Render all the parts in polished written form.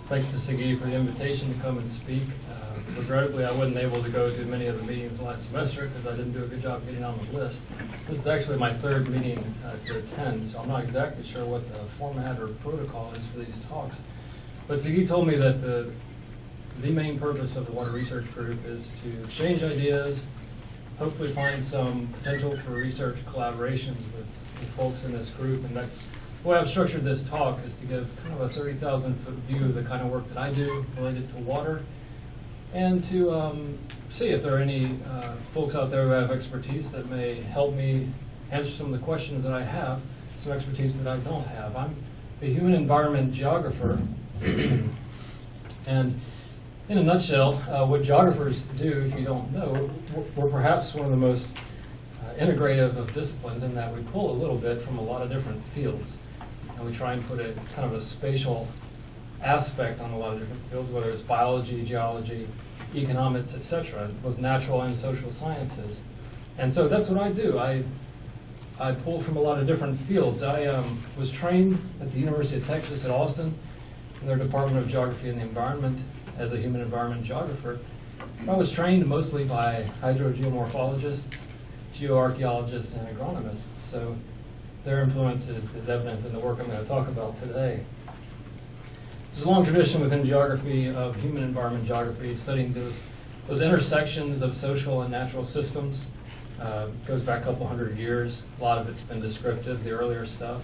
Thanks to Sigi for the invitation to come and speak. Regrettably, I wasn't able to go to many of the meetings last semester because I didn't do a good job getting on the list. This is actually my third meeting to attend, so I'm not exactly sure what the format or protocol is for these talks. But Sigi told me that the main purpose of the Water Research Group is to exchange ideas, hopefully find some potential for research collaborations with folks in this group, and that's the way I've structured this talk, is to give kind of a 30,000-foot view of the kind of work that I do related to water, and to see if there are any folks out there who have expertise that may help me answer some of the questions that I have, some expertise that I don't have. I'm a human environment geographer, and in a nutshell, what geographers do, if you don't know, we're perhaps one of the most integrative of disciplines in that we pull a little bit from a lot of different fields. And we try and put a kind of a spatial aspect on a lot of different fields, whether it's biology, geology, economics, etc., both natural and social sciences. And so that's what I do. I pull from a lot of different fields. I was trained at the University of Texas at Austin in their Department of Geography and the Environment as a human environment geographer. I was trained mostly by hydrogeomorphologists, geoarchaeologists, and agronomists. So their influence is evident in the work I'm going to talk about today. There's a long tradition within geography of human environment geography, studying those intersections of social and natural systems. Goes back a couple hundred years. A lot of it's been descriptive, the earlier stuff.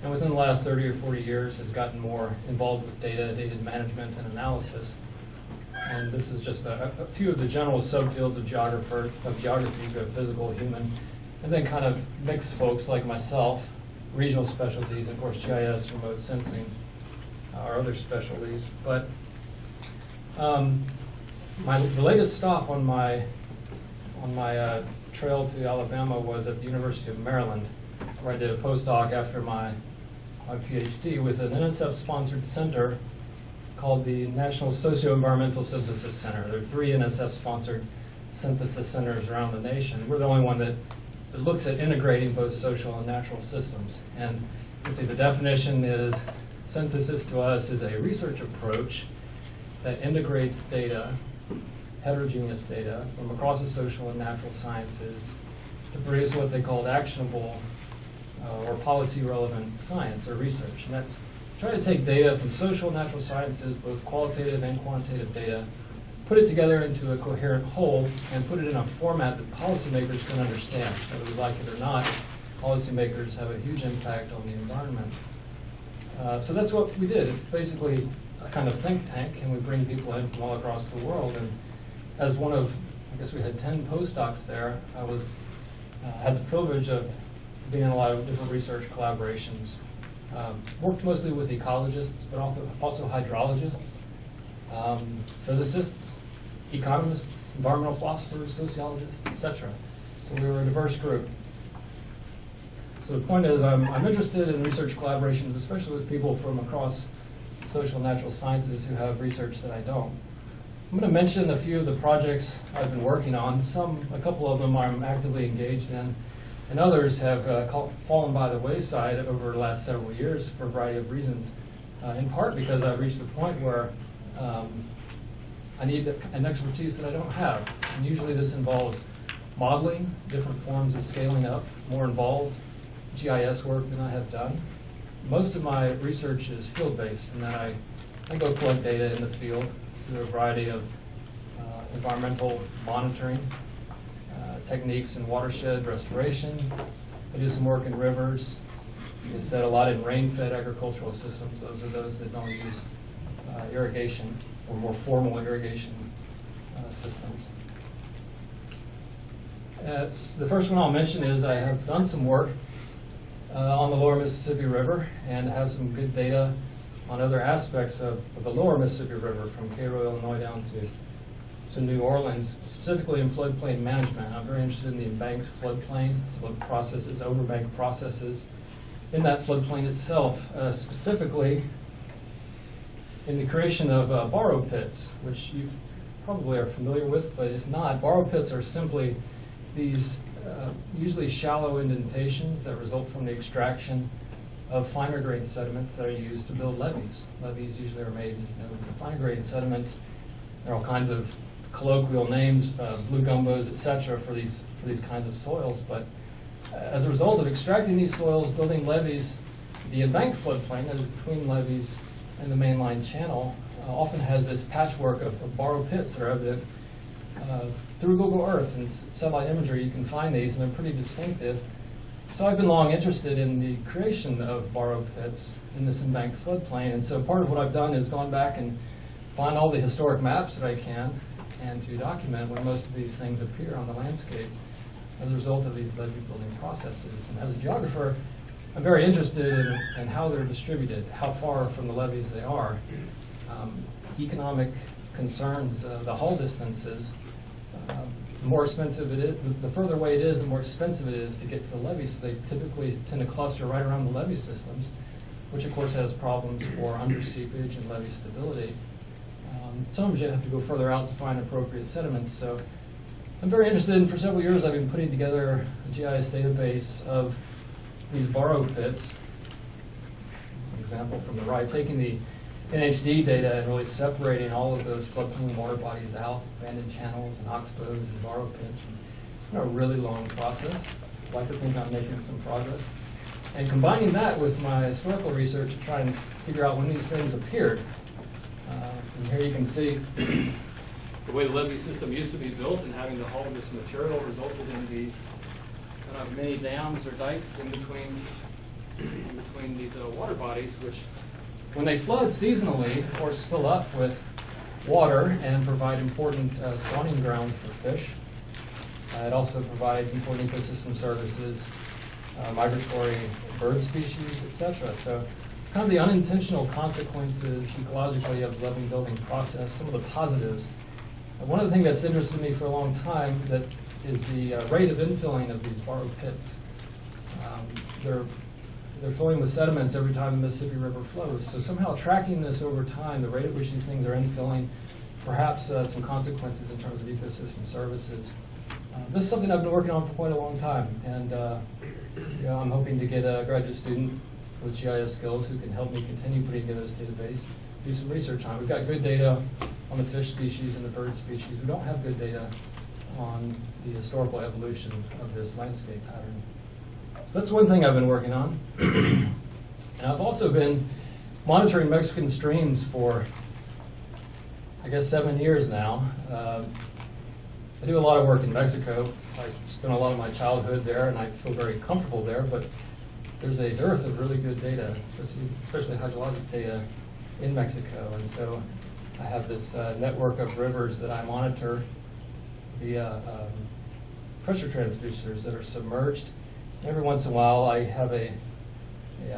And within the last 30 or 40 years has gotten more involved with data management and analysis. And this is just a few of the general subfields of geography, geophysical, human, and then kind of mixed folks like myself, regional specialties, of course GIS, remote sensing, are other specialties. But the latest stop on my trail to Alabama was at the University of Maryland, where I did a postdoc after my PhD with an NSF-sponsored center called the National Socio-Environmental Synthesis Center. There are 3 NSF-sponsored synthesis centers around the nation. We're the only one that looks at integrating both social and natural systems. And let's see, the definition is, synthesis to us is a research approach that integrates data, heterogeneous data, from across the social and natural sciences to produce what they call actionable or policy-relevant science or research. And that's trying to take data from social and natural sciences, both qualitative and quantitative data, put it together into a coherent whole, and put it in a format that policymakers can understand. Whether we like it or not, policymakers have a huge impact on the environment. So that's what we did. It's basically a kind of think tank, and we bring people in from all across the world. And as one of, I guess we had 10 postdocs there, I had the privilege of being in a lot of different research collaborations. Worked mostly with ecologists, but also hydrologists, physicists, economists, environmental philosophers, sociologists, etc. So we were a diverse group. So the point is, I'm interested in research collaborations, especially with people from across social and natural sciences who have research that I don't. I'm going to mention a few of the projects I've been working on. A couple of them I'm actively engaged in, and others have fallen by the wayside over the last several years for a variety of reasons, in part because I've reached the point where I need an expertise that I don't have. And usually this involves modeling, different forms of scaling up, more involved GIS work than I have done. Most of my research is field-based, and then I go collect data in the field through a variety of environmental monitoring, techniques in watershed restoration. I do some work in rivers. I said a lot in rain-fed agricultural systems. Those are those that don't use irrigation or more formal irrigation systems. The first one I'll mention is I have done some work on the lower Mississippi River and have some good data on other aspects of the lower Mississippi River, from Cairo, Illinois down to New Orleans, specifically in floodplain management. I'm very interested in the embanked floodplain, flood processes, overbank processes in that floodplain itself, specifically in the creation of borrow pits, which you probably are familiar with, but if not, borrow pits are simply these usually shallow indentations that result from the extraction of finer grained sediments that are used to build levees. Levees usually are made with finer grained sediments. There are all kinds of colloquial names, blue gumbos, etc., for these kinds of soils. But as a result of extracting these soils, building levees, the embanked floodplain that is between levees and the mainline channel often has this patchwork of borrow pits that are evident through Google Earth and satellite imagery. You can find these, and they're pretty distinctive. So I've been long interested in the creation of borrow pits in this embanked floodplain, and so part of what I've done is gone back and find all the historic maps that I can and to document when most of these things appear on the landscape as a result of these levee building processes. And as a geographer, I'm very interested in how they're distributed, how far from the levees they are. Economic concerns, the haul distances, the more expensive it is, the further away it is, the more expensive it is to get to the levees. So they typically tend to cluster right around the levee systems, which of course has problems for under seepage and levee stability. Sometimes you have to go further out to find appropriate sediments. So I'm very interested, and for several years I've been putting together a GIS database of these borrow pits. An example from the right, taking the NHD data and really separating all of those floodplain water bodies out, abandoned channels and oxbows and borrow pits. It's been a really long process. I'd like to think I'm making some progress. And combining that with my historical research to try and figure out when these things appeared. And here you can see the way the levee system used to be built, and having to haul this material resulted in these kind of mini dams or dikes in between these water bodies, which when they flood seasonally, of course, fill up with water and provide important spawning grounds for fish. It also provides important ecosystem services, migratory bird species, etc. So kind of the unintentional consequences ecologically of the levee building process, some of the positives. One of the things that's interested me for a long time that is the rate of infilling of these borrow pits. They're filling with sediments every time the Mississippi River flows. So somehow tracking this over time, the rate at which these things are infilling, perhaps some consequences in terms of ecosystem services. This is something I've been working on for quite a long time, and I'm hoping to get a graduate student with GIS skills who can help me continue putting together this database, do some research on it. We've got good data on the fish species and the bird species. We don't have good data on the historical evolution of this landscape pattern. So that's one thing I've been working on. And I've also been monitoring Mexican streams for, I guess, 7 years now. I do a lot of work in Mexico. I spent a lot of my childhood there, and I feel very comfortable there, but there's a dearth of really good data, especially hydrologic data in Mexico. And so I have this network of rivers that I monitor via pressure transducers that are submerged. Every once in a while I have a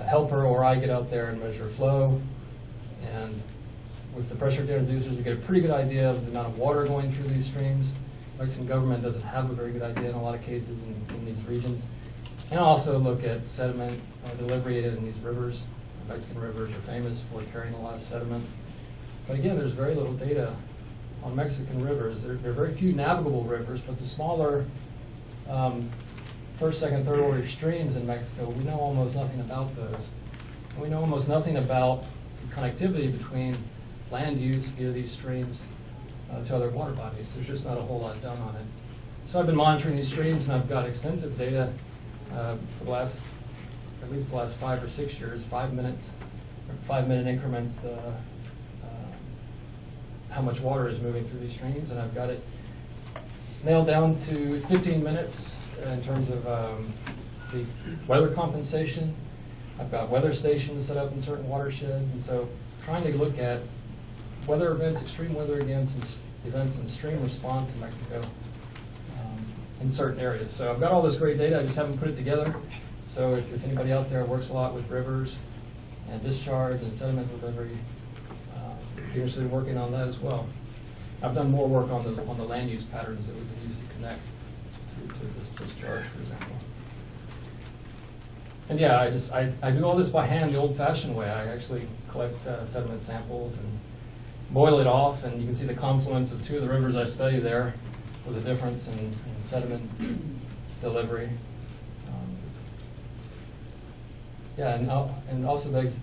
helper, or I get out there and measure flow. And with the pressure transducers, we get a pretty good idea of the amount of water going through these streams. The Mexican government doesn't have a very good idea in a lot of cases in these regions. And I also look at sediment delivery in these rivers. Mexican rivers are famous for carrying a lot of sediment. But again, there's very little data on Mexican rivers. There are very few navigable rivers, but the smaller first, second, third order streams in Mexico, we know almost nothing about those. And we know almost nothing about the connectivity between land use via these streams to other water bodies. There's just not a whole lot done on it. So I've been monitoring these streams, and I've got extensive data for the last, at least the last 5 or 6 years, 5 minutes, or 5-minute increments, how much water is moving through these streams, and I've got it nailed down to 15 minutes in terms of the weather compensation. I've got weather stations set up in certain watersheds, and so trying to look at weather events, extreme weather events, and stream response in Mexico in certain areas. So I've got all this great data, I just haven't put it together. So if anybody out there works a lot with rivers and discharge and sediment delivery, be interested in working on that as well. I've done more work on the land use patterns that we can use to connect to this discharge, for example. And yeah, I do all this by hand the old-fashioned way. I actually collect sediment samples and boil it off, and you can see the confluence of 2 of the rivers I study there with a difference in sediment delivery. Yeah, and also begs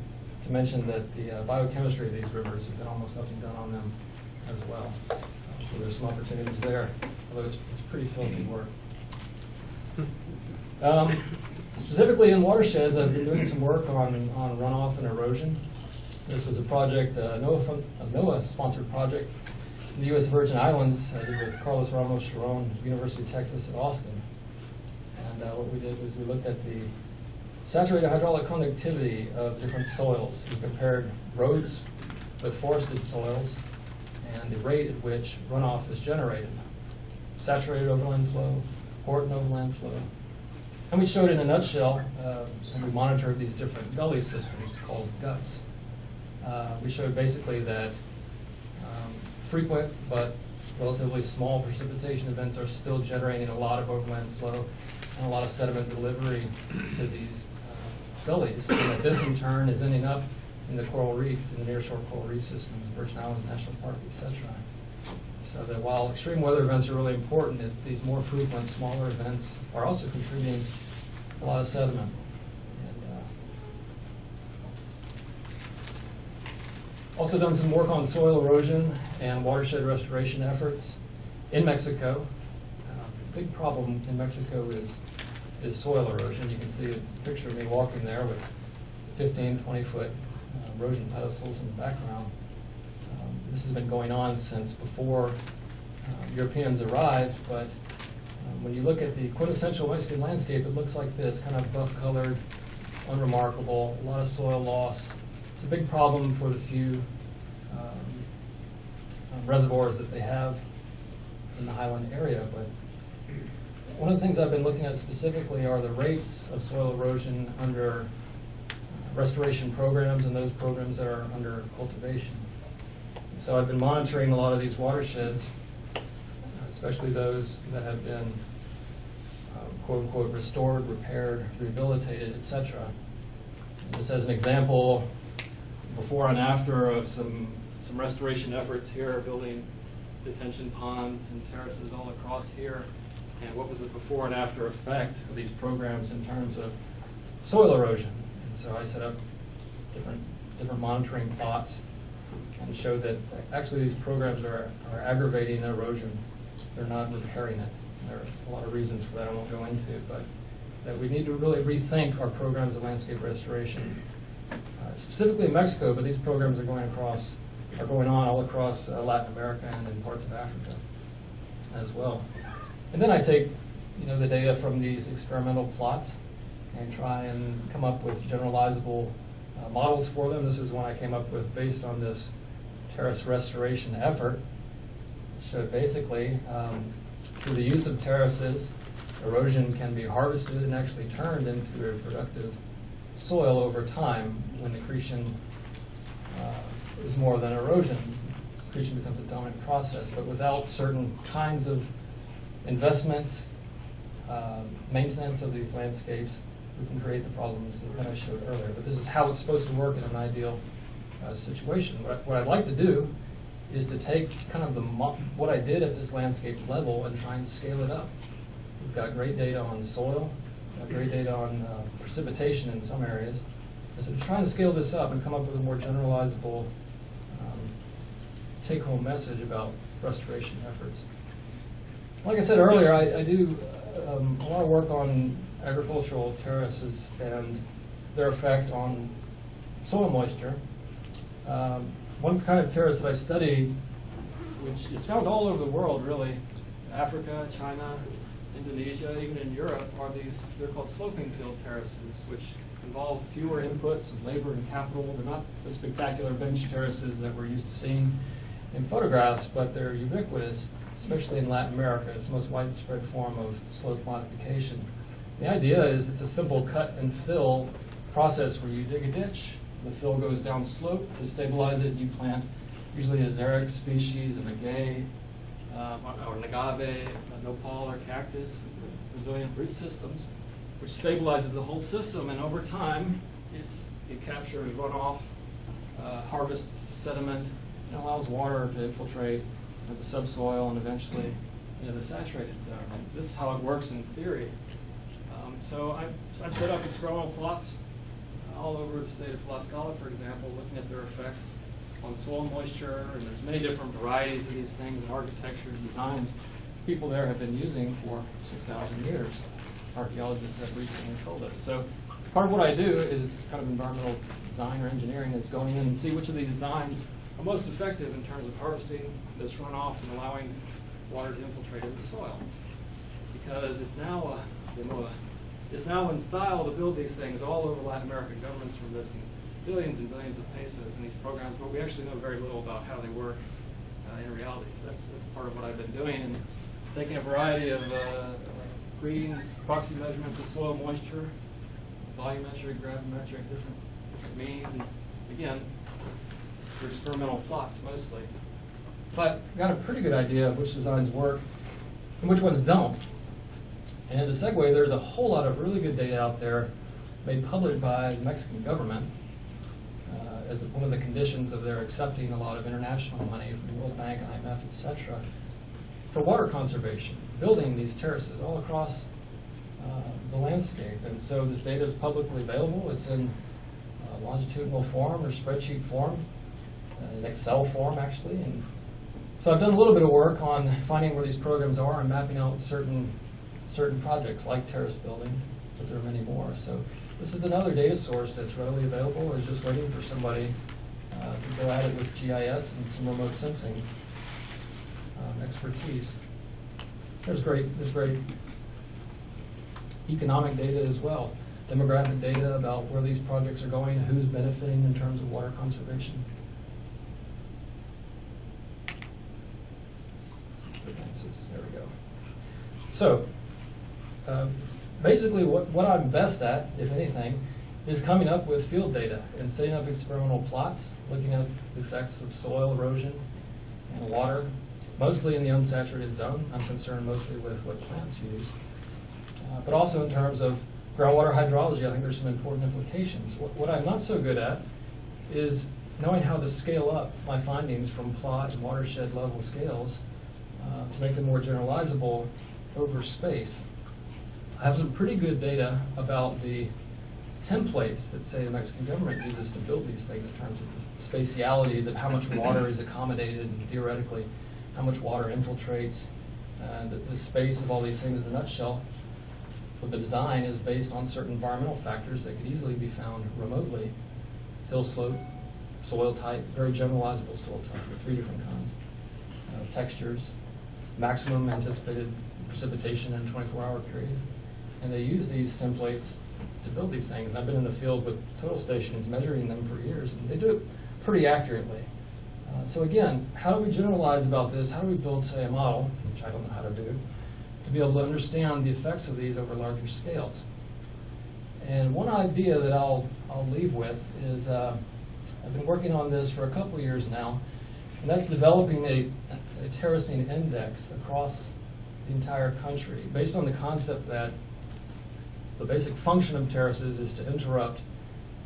to mention that the biochemistry of these rivers has been almost nothing done on them as well. So there's some opportunities there, although it's pretty filthy work. Specifically in watersheds, I've been doing some work on runoff and erosion. This was a project, a NOAA-sponsored project in the U.S. Virgin Islands. I did with Carlos Ramos-Sharon, University of Texas at Austin. And what we did was we looked at the saturated hydraulic conductivity of different soils. We compared roads with forested soils and the rate at which runoff is generated. Saturated overland flow, port and overland flow. And we showed in a nutshell, and we monitored these different gully systems called guts. We showed basically that frequent but relatively small precipitation events are still generating a lot of overland flow and a lot of sediment delivery to these gullies. And that this in turn is ending up in the coral reef, in the nearshore coral reef systems, Virgin Islands National Park, etc. So that while extreme weather events are really important, it's these more frequent, smaller events are also contributing a lot of sediment. Also done some work on soil erosion and watershed restoration efforts in Mexico. The big problem in Mexico is soil erosion. You can see a picture of me walking there with 15, 20-foot erosion pedestals in the background. This has been going on since before Europeans arrived, but when you look at the quintessential Mexican landscape, it looks like this, kind of buff-colored, unremarkable, a lot of soil loss. It's a big problem for the few reservoirs that they have in the highland area. But one of the things I've been looking at specifically are the rates of soil erosion under restoration programs and those programs that are under cultivation. So I've been monitoring a lot of these watersheds, especially those that have been quote-unquote restored, repaired, rehabilitated, etc. Just as an example, before and after of some restoration efforts here, building detention ponds and terraces all across here, and what was the before and after effect of these programs in terms of soil erosion. And so I set up different monitoring plots and showed that actually these programs are aggravating erosion. They're not repairing it. There are a lot of reasons for that I won't go into, but that we need to really rethink our programs of landscape restoration, specifically in Mexico, but these programs are going on all across Latin America and in parts of Africa as well. And then I take the data from these experimental plots and try and come up with generalizable models for them. This is one I came up with based on this terrace restoration effort. So basically, through the use of terraces, erosion can be harvested and actually turned into a productive soil over time when accretion is more than erosion. Accretion becomes a dominant process, but without certain kinds of investments, maintenance of these landscapes, we can create the problems that I showed earlier. But this is how it's supposed to work in an ideal situation. What I'd like to do is to take kind of what I did at this landscape level and try and scale it up. We've got great data on soil, we've got great data on precipitation in some areas. And so trying to scale this up and come up with a more generalizable take-home message about restoration efforts. Like I said earlier, I do a lot of work on agricultural terraces and their effect on soil moisture. One kind of terrace that I study, which is found all over the world really, Africa, China, Indonesia, even in Europe, are they're called sloping field terraces, which involve fewer inputs of labor and capital. They're not the spectacular bench terraces that we're used to seeing in photographs, but they're ubiquitous, especially in Latin America. It's the most widespread form of slope modification. The idea is it's a simple cut and fill process where you dig a ditch, the fill goes down slope. To stabilize it, you plant usually a xeric species, an agave, or an agave, a nopal or cactus with resilient root systems, which stabilizes the whole system, and over time it captures runoff, harvests sediment, and allows water to infiltrate the subsoil and eventually the saturated zone. And this is how it works in theory. So I've set up experimental plots all over the state of Tlaxcala, for example, looking at their effects on soil moisture, and there's many different varieties of these things and architecture and designs people there have been using for 6,000 years. Archaeologists have recently told us. So part of what I do is kind of environmental design or engineering, is going in and see which of these designs are most effective in terms of harvesting this runoff and allowing water to infiltrate into the soil. Because it's now it's now in style to build these things all over Latin American governments from this, and billions of pesos in these programs, but we actually know very little about how they work in reality. So that's part of what I've been doing, and taking a variety of readings, proxy measurements of soil moisture, volumetric, gravimetric, different means, and again, for experimental plots mostly. But got a pretty good idea of which designs work and which ones don't. And to segue, there's a whole lot of really good data out there made public by the Mexican government as one of the conditions of their accepting a lot of international money from the World Bank, IMF, etc., for water conservation, building these terraces all across the landscape. And so this data is publicly available. It's in longitudinal form or spreadsheet form, in Excel form actually. And so I've done a little bit of work on finding where these programs are and mapping out certain projects like terrace building, but there are many more. So this is another data source that's readily available. It's just waiting for somebody to go at it with GIS and some remote sensing expertise. There's great economic data as well, demographic data about where these projects are going, who's benefiting in terms of water conservation. There we go. So basically what I'm best at, if anything, is coming up with field data and setting up experimental plots, looking at the effects of soil erosion and water, mostly in the unsaturated zone. I'm concerned mostly with what plants use. But also in terms of groundwater hydrology, I think there's some important implications. What I'm not so good at is knowing how to scale up my findings from plot and watershed level scales to make them more generalizable over space. I have some pretty good data about the templates that, say, the Mexican government uses to build these things in terms of the spatialities of how much water is accommodated and theoretically how much water infiltrates, the space of all these things in a nutshell. So the design is based on certain environmental factors that could easily be found remotely. Hill slope, soil type, very generalizable soil type, with 3 different kinds. Textures, maximum anticipated precipitation in a 24-hour period. And they use these templates to build these things. And I've been in the field with total stations measuring them for years, and they do it pretty accurately. So again, how do we generalize about this? How do we build, say, a model, which I don't know how to do, to be able to understand the effects of these over larger scales? And one idea that I'll leave with is I've been working on this for a couple years now, and that's developing a terracing index across the entire country based on the concept that the basic function of terraces is to interrupt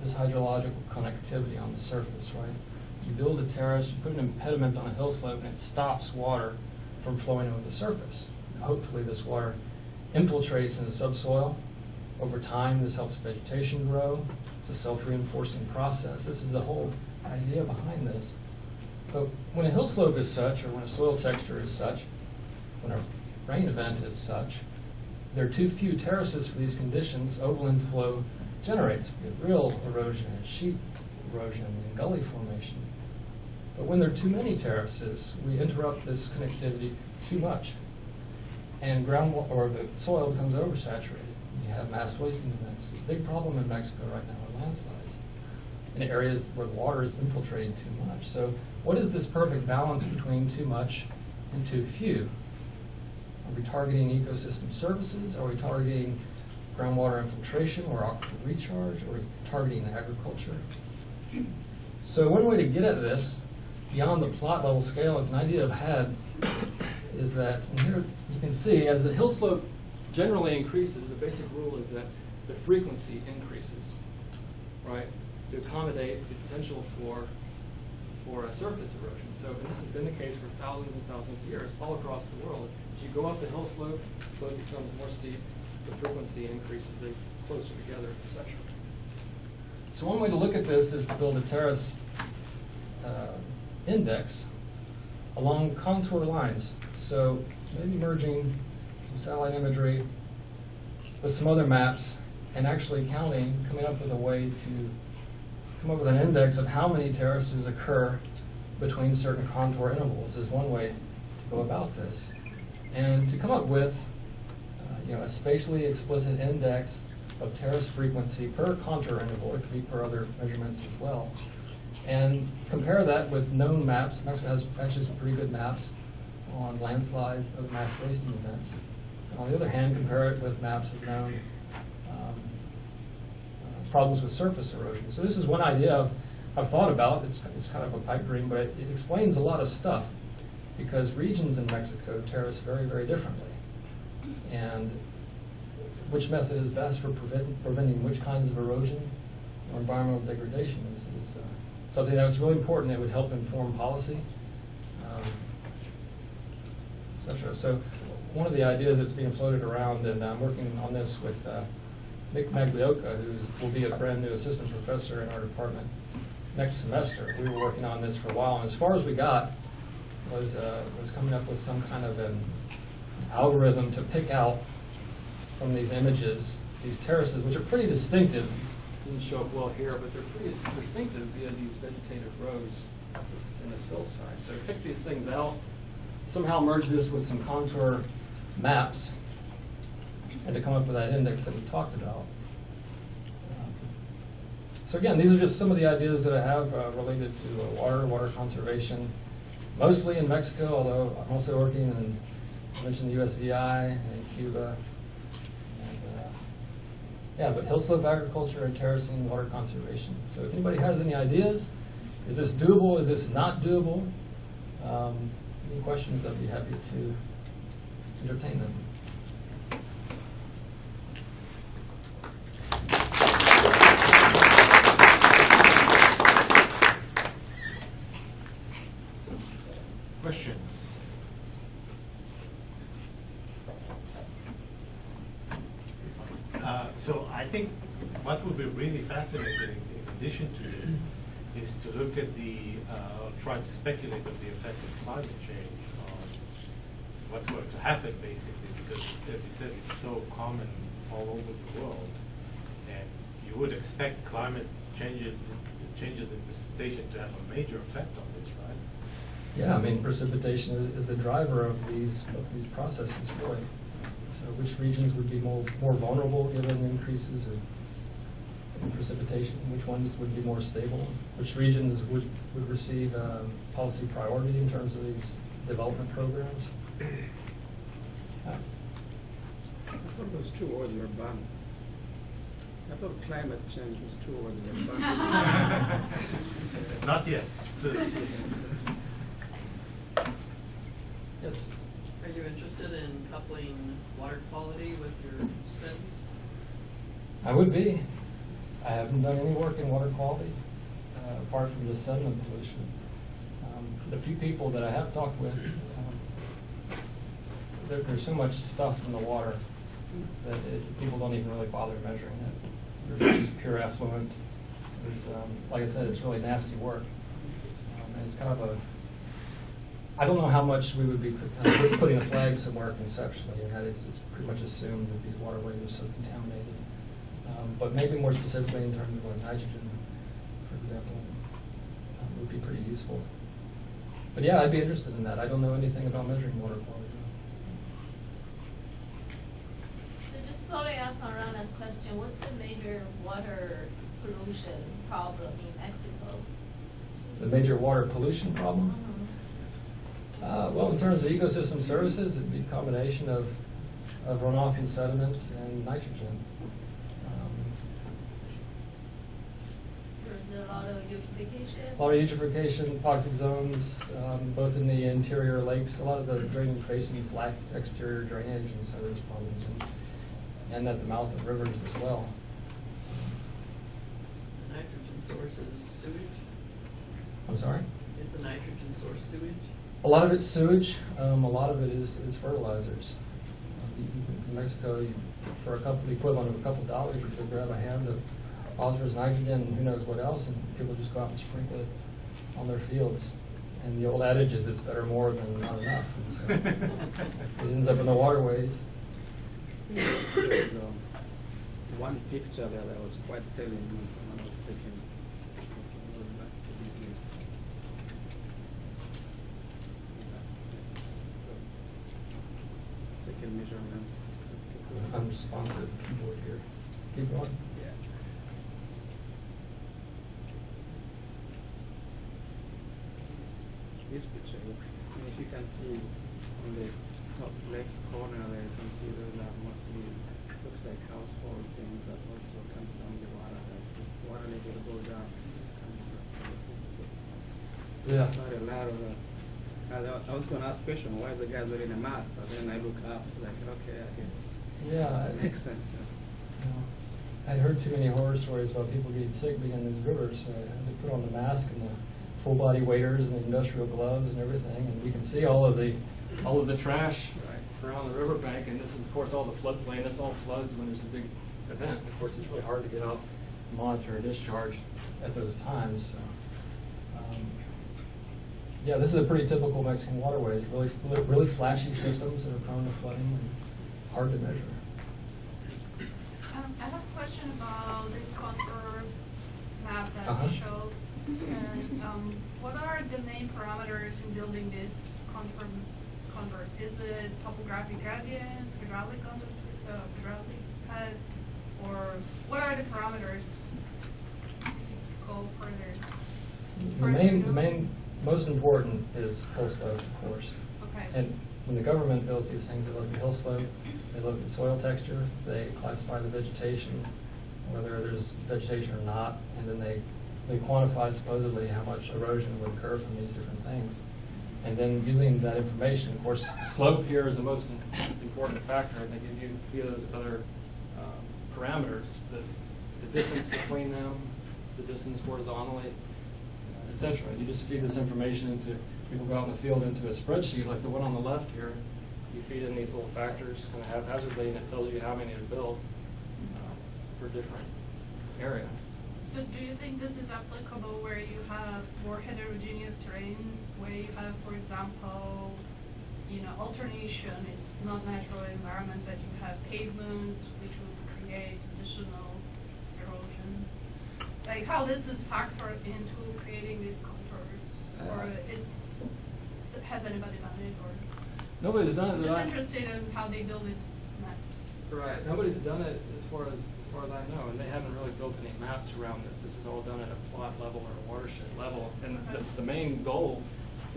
this hydrological connectivity on the surface, right? You build a terrace, you put an impediment on a hill slope, and it stops water from flowing over the surface. And hopefully this water infiltrates in the subsoil. Over time, this helps vegetation grow. It's a self-reinforcing process. This is the whole idea behind this. But when a hill slope is such, or when a soil texture is such, when a rain event is such, there are too few terraces for these conditions. Overland flow generates. We get real erosion and sheet erosion and gully formation. But when there are too many terraces, we interrupt this connectivity too much. And groundwater, or the soil becomes oversaturated. You have mass wasting events. It's a big problem in Mexico right now with landslides in areas where the water is infiltrating too much. So what is this perfect balance between too much and too few? Are we targeting ecosystem services? Are we targeting groundwater infiltration or aquifer recharge? Or are we targeting agriculture? So one way to get at this, beyond the plot level scale, it's an idea I've had, is that, and here you can see, as the hill slope generally increases, the basic rule is that the frequency increases, right, to accommodate the potential for a surface erosion. So this has been the case for thousands and thousands of years all across the world. As you go up the hill slope, the slope becomes more steep, the frequency increases, they closer together, etc. So one way to look at this is to build a terrace index along contour lines. So maybe merging some satellite imagery with some other maps and actually counting, coming up with a way to come up with an index of how many terraces occur between certain contour intervals is one way to go about this. And to come up with a spatially explicit index of terrace frequency per contour interval, it could be per other measurements as well, and compare that with known maps. Mexico has actually some pretty good maps on landslides, other mass wasting events. And on the other hand, compare it with maps of known problems with surface erosion. So this is one idea I've thought about. It's kind of a pipe dream, but it explains a lot of stuff because regions in Mexico terrace very, very differently. And which method is best for preventing which kinds of erosion or environmental degradation is something that's really important that would help inform policy, et cetera. So one of the ideas that's being floated around, and I'm working on this with Nick Maglioka, who will be a brand new assistant professor in our department next semester. We were working on this for a while, and as far as we got was coming up with some kind of an algorithm to pick out from these images these terraces, which are pretty distinctive. Didn't show up well here, but they're pretty distinctive via these vegetative rows in the hillside. So pick these things out, somehow merge this with some contour maps, and to come up with that index that we talked about. So again, these are just some of the ideas that I have related to water conservation, mostly in Mexico, although I'm also working in, I mentioned the USVI and in Cuba. Yeah, but hill slope agriculture and terracing, water conservation. So if anybody has any ideas, is this doable? Is this not doable? Any questions, I'd be happy to entertain them. Questions? So I think what would be really fascinating in addition to this is to look at try to speculate on the effect of climate change on what's going to happen basically, because as you said, it's so common all over the world, and you would expect climate changes in precipitation to have a major effect on this, right? Yeah, I mean, precipitation is the driver of these processes, really. So which regions would be more vulnerable given increases in precipitation? Which ones would be more stable? Which regions would receive policy priority in terms of these development programs? I thought those two words were banned. I thought climate change was two words were banned. Not yet. So, Yes. Are you interested in coupling water quality with your studies? I would be. I haven't done any work in water quality, apart from just sediment pollution. The few people that I have talked with, there's so much stuff in the water that people don't even really bother measuring it. There's just pure effluent. There's, like I said, it's really nasty work. And it's kind of I don't know how much we would be putting a flag somewhere conceptually, and that it's pretty much assumed that these waterways are so contaminated. But maybe more specifically in terms of like nitrogen, for example, would be pretty useful. But yeah, I'd be interested in that. I don't know anything about measuring water quality. So just following up on Rana's question, what's the major water pollution problem in Mexico? The major water pollution problem? Well, in terms of ecosystem services, it'd be a combination of runoff and sediments and nitrogen. So is there a lot of eutrophication? A lot of eutrophication, toxic zones, both in the interior lakes. A lot of the drainage basins lack exterior drainage, and so there's problems. And at the mouth of rivers as well. The nitrogen source is sewage? I'm sorry? Is the nitrogen source sewage? A lot of it's sewage. A lot of it is fertilizers. In Mexico, for the equivalent of a couple dollars, you could grab a hand of phosphorus, nitrogen, and who knows what else, and people just go out and sprinkle it on their fields. And the old adage is it's better more than not enough. And so it ends up in the waterways. There's one picture there that was quite telling when someone was taking measurements. Unresponsive keyboard here. Keep going. Yeah. This picture, if you can see on the top left corner there, you can see those are mostly, looks like household things that also come from the water. As the water level goes up, it comes from the things. So Yeah. not a lot of I was going to ask a question, why is the guys wearing a mask? But then I look up, it's like, okay, I guess Yeah. it makes sense. You know, I'd heard too many horror stories about people getting sick being in these rivers, so they put on the mask and the full body waders and the industrial gloves and everything, and you can see all of the trash around the riverbank, and this is of course all the floodplain. This all floods when there's a big event. Of course, it's really hard to get out and monitor a discharge at those times. So, yeah, this is a pretty typical Mexican waterway. It's really flashy systems that are prone to flooding and hard to measure. I have a question about this contour map that Uh-huh. you showed. And what are the main parameters in building this contours? Is it topographic gradients, hydraulic heads, or what are the parameters? Go further. The main, most important is hill slope, of course. Okay. And when the government builds these things, they look at hill slope, they look at soil texture, they classify the vegetation, whether there's vegetation or not, and then they quantify supposedly how much erosion would occur from these different things. And then using that information, of course, slope here is the most important factor, and they give you a few of those other parameters, the distance between them, the distance horizontally, etc. You just feed this information into, people go out in the field into a spreadsheet like the one on the left here. You feed in these little factors kind of haphazardly, and it tells you how many to build for different area. So do you think this is applicable where you have more heterogeneous terrain, where you have, for example, alternation is not natural environment, but you have pavements which will create additional erosion? Like how this is factored into creating these contours, or has anybody done it, or? Nobody's done it. Just interested in how they build these maps. Right. Nobody's done it as far as I know, and they haven't really built any maps around this. This is all done at a plot level or a watershed level, and the main goal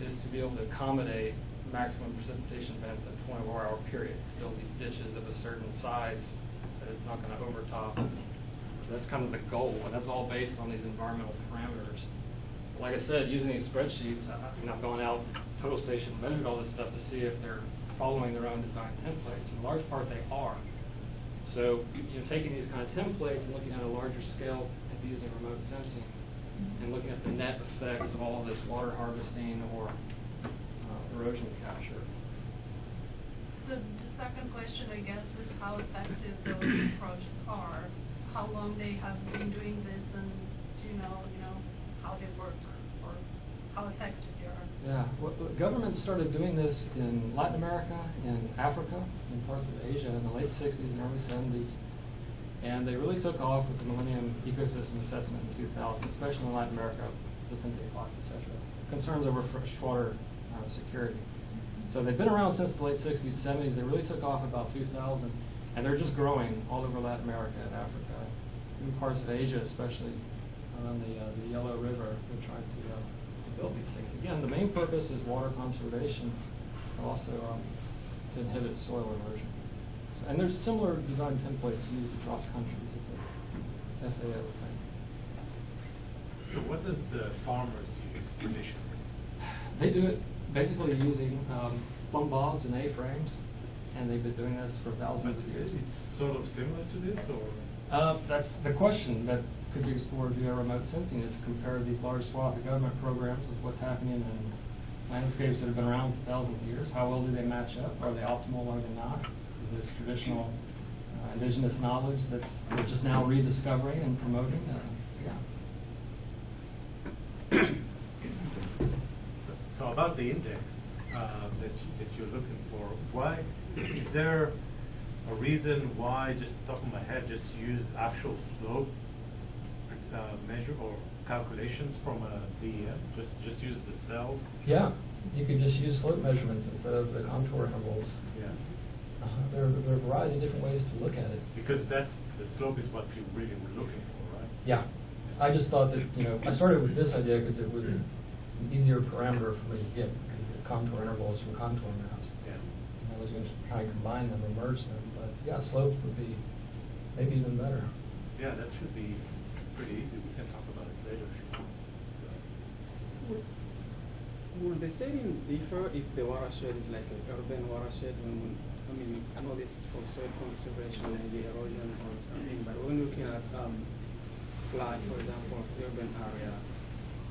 is to be able to accommodate maximum precipitation events at a 24-hour period. Build these ditches of a certain size that it's not going to overtop. So that's kind of the goal, and that's all based on these environmental parameters. Like I said, using these spreadsheets, I've gone out total station, measured all this stuff to see if they're following their own design templates. In large part, they are. So, taking these kind of templates and looking at a larger scale and using remote sensing and looking at the net effects of all of this water harvesting or erosion capture. So the second question, I guess, is how effective those approaches are. How long they have been doing this, and do you know how they work, or how effective they are? Yeah, well, the government started doing this in Latin America, in Africa, in parts of Asia in the late 60s and early 70s. And they really took off with the Millennium Ecosystem Assessment in 2000, especially in Latin America, Vicente Fox, etc. Concerns over freshwater security. So they've been around since the late 60s, 70s. They really took off about 2000, and they're just growing all over Latin America and Africa, in parts of Asia, especially on the Yellow River. They're trying to build these things. Again, the main purpose is water conservation, and also to inhibit soil erosion. And there's similar design templates used across countries. It's a FAO thing. So what does the farmers use traditionally? They do it basically using plumb bobs and A-frames, and they've been doing this for thousands of years. It's sort of similar to this, or? That's the question that could be explored via remote sensing, is to compare these large swath of government programs with what's happening in landscapes that have been around for thousands of years. How well do they match up? Are they optimal or are they not? Is this traditional indigenous knowledge that's we're just now rediscovering and promoting. Yeah. So about the index that you're looking for, why is there a reason why, just top of my head, just use actual slope measure or calculations from a DEM? Just use the cells? Yeah, you could just use slope measurements instead of the contour intervals. Yeah. There are a variety of different ways to look at it. Because that's the slope is what you really were looking for, right? Yeah, I just thought that, I started with this idea because it was an easier parameter for me to get contour intervals from contour maps. Yeah. And I was going to try and combine them or merge them, but yeah, slopes would be maybe even better. Yeah, that should be pretty easy. We can talk about it later if you want. Will the setting differ if the watershed is like an urban watershed? I know this is for soil conservation and the erosion or something, but when looking at flood, for example, urban area,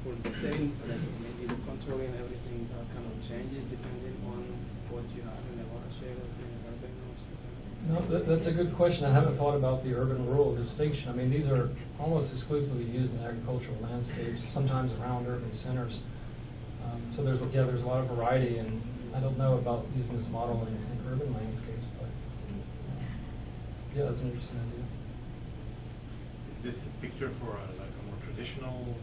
will the setting, like maybe the controlling everything kind of changes depending on what you have in the watershed or in the urban or something? No, that's a good question. I haven't thought about the urban-rural distinction. I mean, these are almost exclusively used in agricultural landscapes, sometimes around urban centers. So there's a lot of variety, and I don't know about using this model in urban landscapes, but yeah, that's an interesting idea. Is this a picture for like a more traditional,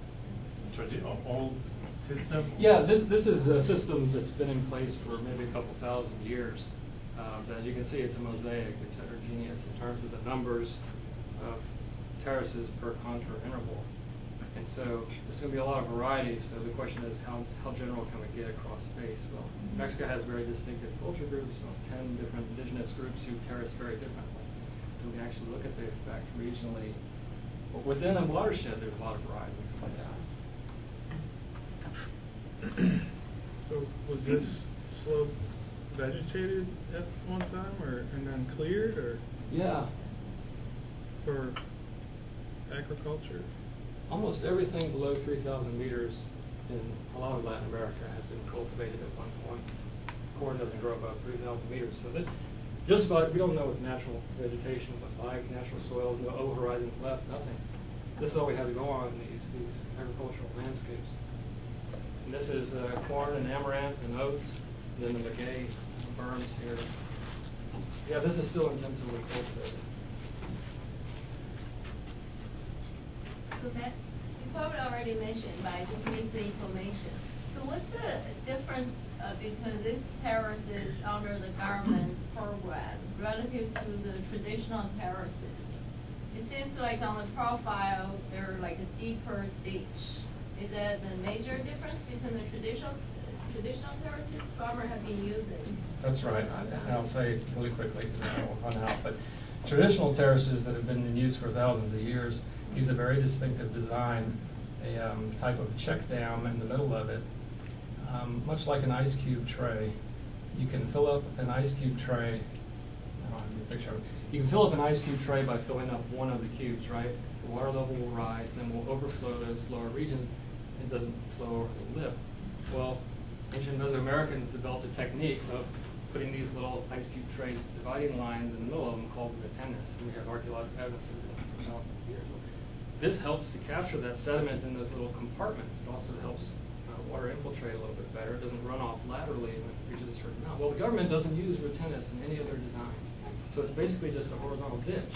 old system? Yeah, this is a system that's been in place for maybe a couple thousand years. As you can see, it's a mosaic. It's heterogeneous in terms of the numbers of terraces per contour interval. And so there's going to be a lot of variety. So the question is, how general can we get across space? Well, Mexico has very distinctive culture groups, about 10 different indigenous groups who terrace very differently. So we can actually look at the effect regionally. But within a watershed, there's a lot of variety. So was this slope vegetated at one time, and then cleared, or Yeah. for agriculture? Almost everything below 3,000 meters in a lot of Latin America has been cultivated at one point. Corn doesn't grow above 3,000 meters. So that just about, we don't know what natural vegetation looks like, natural soils, no horizons left, nothing. This is all we have to go on in these agricultural landscapes. And this is corn and amaranth and oats, and then the maguey berms here. Yeah, this is still intensively cultivated. So that, you probably already mentioned, but I just missed the information. So what's the difference between these terraces under the government program relative to the traditional terraces? It seems like on the profile, they're like a deeper ditch. Is that the major difference between the traditional terraces farmers have been using? That's right. I'll say really quickly because I don't run out. But traditional terraces that have been in use for thousands of years use a very distinctive design, a type of check dam in the middle of it, much like an ice cube tray. You can fill up an ice cube tray. I don't have a picture of it. You can fill up an ice cube tray by filling up one of the cubes, right? The water level will rise, then will overflow those lower regions. It doesn't flow over the lip. Well, ancient Mesoamericans developed a technique of putting these little ice cube tray dividing lines in the middle of them called retenus. We have archaeological evidence of it for thousands of years. This helps to capture that sediment in those little compartments. It also helps water infiltrate a little bit better. It doesn't run off laterally when it reaches a certain amount. Well, the government doesn't use retenus in any of their designs. So it's basically just a horizontal ditch,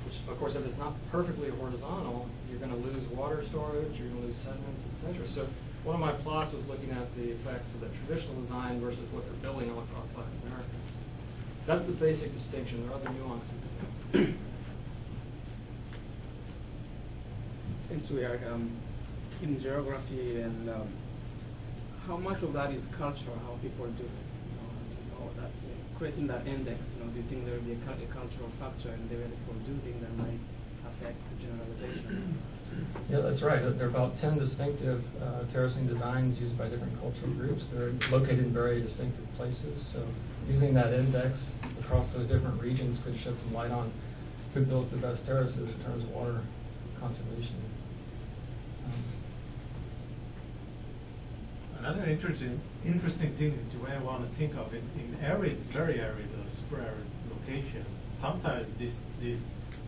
which, of course, if it's not perfectly horizontal, you're going to lose water storage, you're going to lose sediments, etc. So one of my plots was looking at the effects of the traditional design versus what they're building all across Latin America. That's the basic distinction. There are other nuances. Since we are in geography, and how much of that is culture, how people do it? That creating that index. Do you think there will be a cultural factor in the way people do things that might affect the generalization? Yeah, that's right. There are about 10 distinctive terracing designs used by different cultural groups. They're located in very distinctive places. So using that index across those different regions could shed some light on who built the best terraces in terms of water conservation. Another interesting thing that you may want to think of in arid, very arid or super arid locations, sometimes these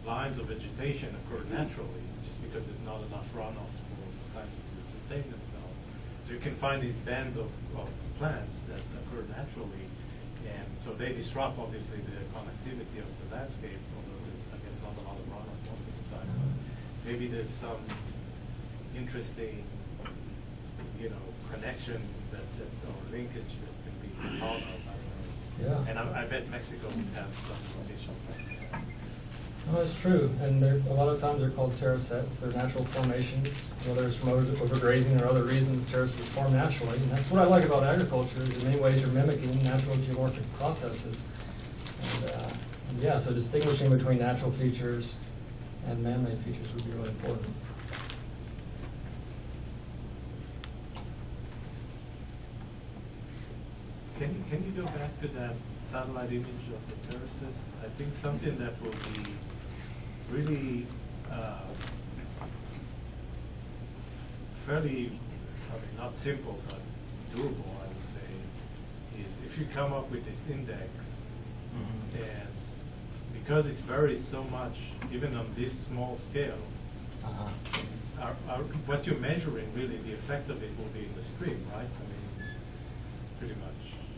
lines of vegetation occur naturally, just because there's not enough runoff for plants to sustain themselves. So you can find these bands of plants that occur naturally, and so they disrupt, obviously, the connectivity of the landscape, although there's, I guess, not a lot of runoff most of the time. But maybe there's some interesting, connections that or linkage that can be thought of. I don't know. Yeah. And I bet Mexico would have some locations like that. No, that's true, and a lot of times they're called terrace sets. They're natural formations, whether it's from overgrazing or other reasons, terraces form naturally. And that's what I like about agriculture, is in many ways you're mimicking natural geomorphic processes. And yeah, so distinguishing between natural features and man-made features would be really important. Can you go back to that satellite image of the terraces? I think something that will be really fairly, not simple, but doable, I would say, is if you come up with this index, and because it varies so much, even on this small scale, what you're measuring, really, the effect of it will be in the stream, right? I mean, pretty much.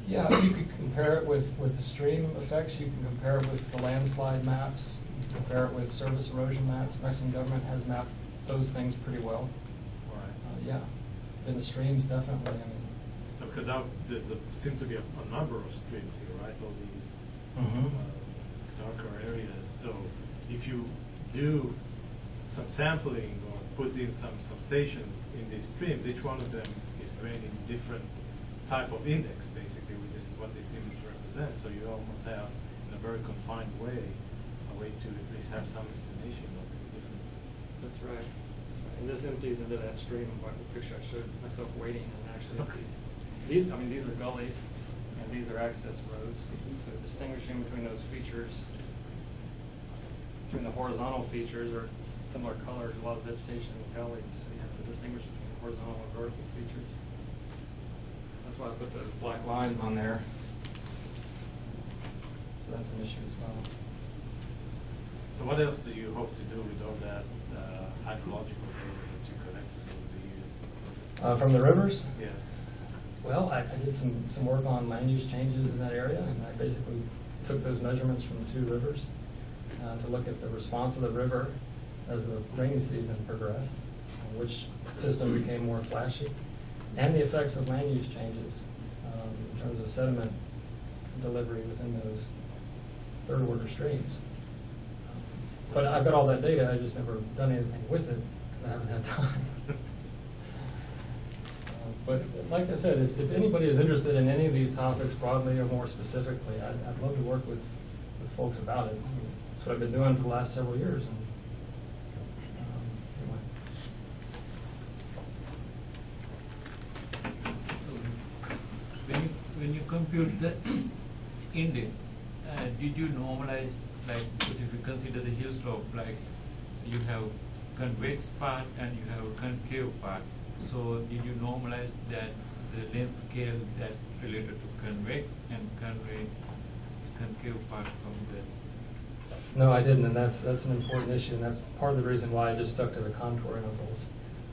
Yeah, you could compare it with the stream effects. You can compare it with the landslide maps. You can compare it with surface erosion maps. The Mexican government has mapped those things pretty well. Right. Yeah, in the streams, definitely. Because there's seem to be a number of streams here, right? All these darker areas. So if you do some sampling or put in some stations in these streams, each one of them is draining different type of index, basically. This is what this image represents. So you almost have, in a very confined way, a way to at least have some estimation of the differences. That's right. And this empties into that stream. Like the picture I showed myself wading, and actually these are gullies, and these are access roads. So distinguishing between those features, between the horizontal features or similar colors, a lot of vegetation in the gullies. So you have to distinguish between horizontal and vertical features. That's why I put those black lines on there. So that's an issue as well. So what else do you hope to do with all that hydrological data that you collected over the years? From the rivers? Yeah. Well, I did some work on land use changes in that area, and I basically took those measurements from 2 rivers to look at the response of the river as the rainy season progressed, which system became more flashy, and the effects of land use changes in terms of sediment delivery within those third-order streams. But I've got all that data, I've just never done anything with it because I haven't had time. But like I said, if anybody is interested in any of these topics broadly or more specifically, I'd love to work with folks about it. That's what I've been doing for the last several years. And, So when you compute the index, did you normalize, like, because if you consider the hill slope, like you have convex part and you have concave part. So did you normalize that the length scale that related to convex and concave part from the? No, I didn't, and that's an important issue, and that's part of the reason why I just stuck to the contour intervals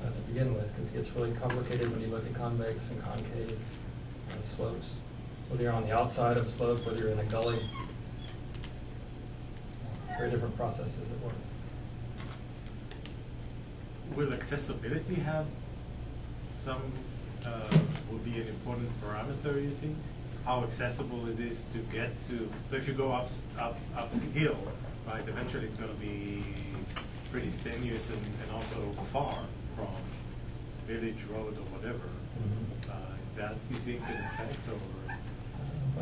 to begin with, because it gets really complicated when you look at convex and concave slopes. Whether you're on the outside of a slope, whether you're in a gully, very different processes at work. Will accessibility have some, will be an important parameter, you think? How accessible it is to get to, so if you go uphill, right, eventually it's going to be pretty strenuous and also far from village road or whatever. Is that, you think, an effect or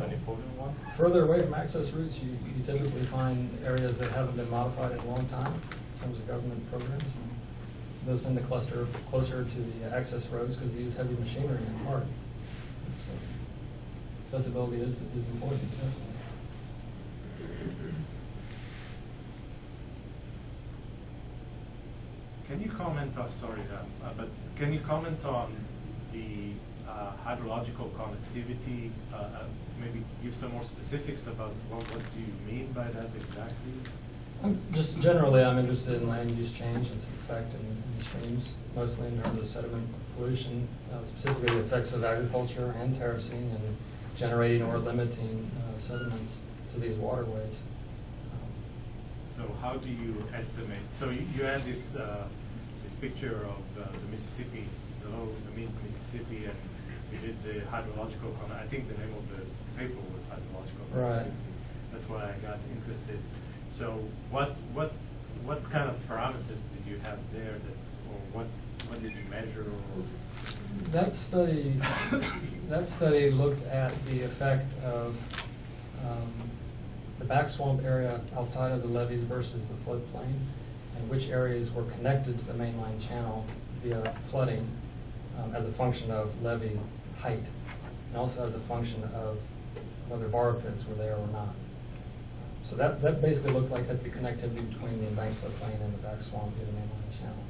an important one? Further away from access routes, you typically find areas that haven't been modified in a long time in terms of government programs. Those tend to cluster closer to the access roads because they use heavy machinery in part. So accessibility is important. Can you comment on, sorry, but can you comment on the hydrological connectivity, maybe give some more specifics about what do you mean by that exactly? Just generally, I'm interested in land use change and its effect in streams, mostly in terms of sediment pollution, specifically the effects of agriculture and terracing and generating or limiting sediments to these waterways. So how do you estimate? So you had this picture of the Mississippi, the mid-Mississippi, and you did the hydrological. I think the name of the paper was hydrological. Right. That's why I got interested. So what kind of parameters did you have there, or what did you measure? Or? That study looked at the effect of the back swamp area outside of the levees versus the floodplain, and which areas were connected to the mainline channel via flooding as a function of levee height, and also as a function of whether borrow pits were there or not. So that basically looked like at the connectivity between the embanked floodplain and the back swamp via the mainline channel.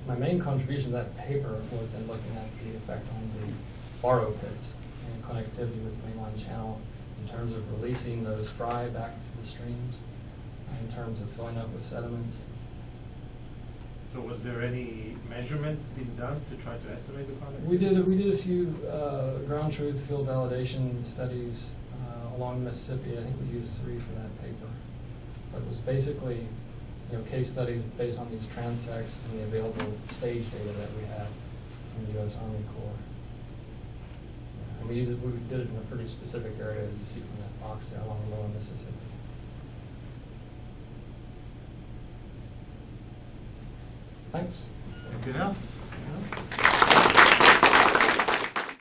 My main contribution to that paper was in looking at the effect on the borrow pits and connectivity with the mainline channel in terms of releasing those fry back to the streams, in terms of filling up with sediments. So was there any measurement being done to try to estimate the connectivity? We did a few ground truth field validation studies along the Mississippi. I think we used 3 for that paper. But it was basically, case studies based on these transects and the available stage data that we had from the U.S. Army Corps. And we did it in a pretty specific area, as you see from that box there along the lower Mississippi. Thanks. Anything else? No?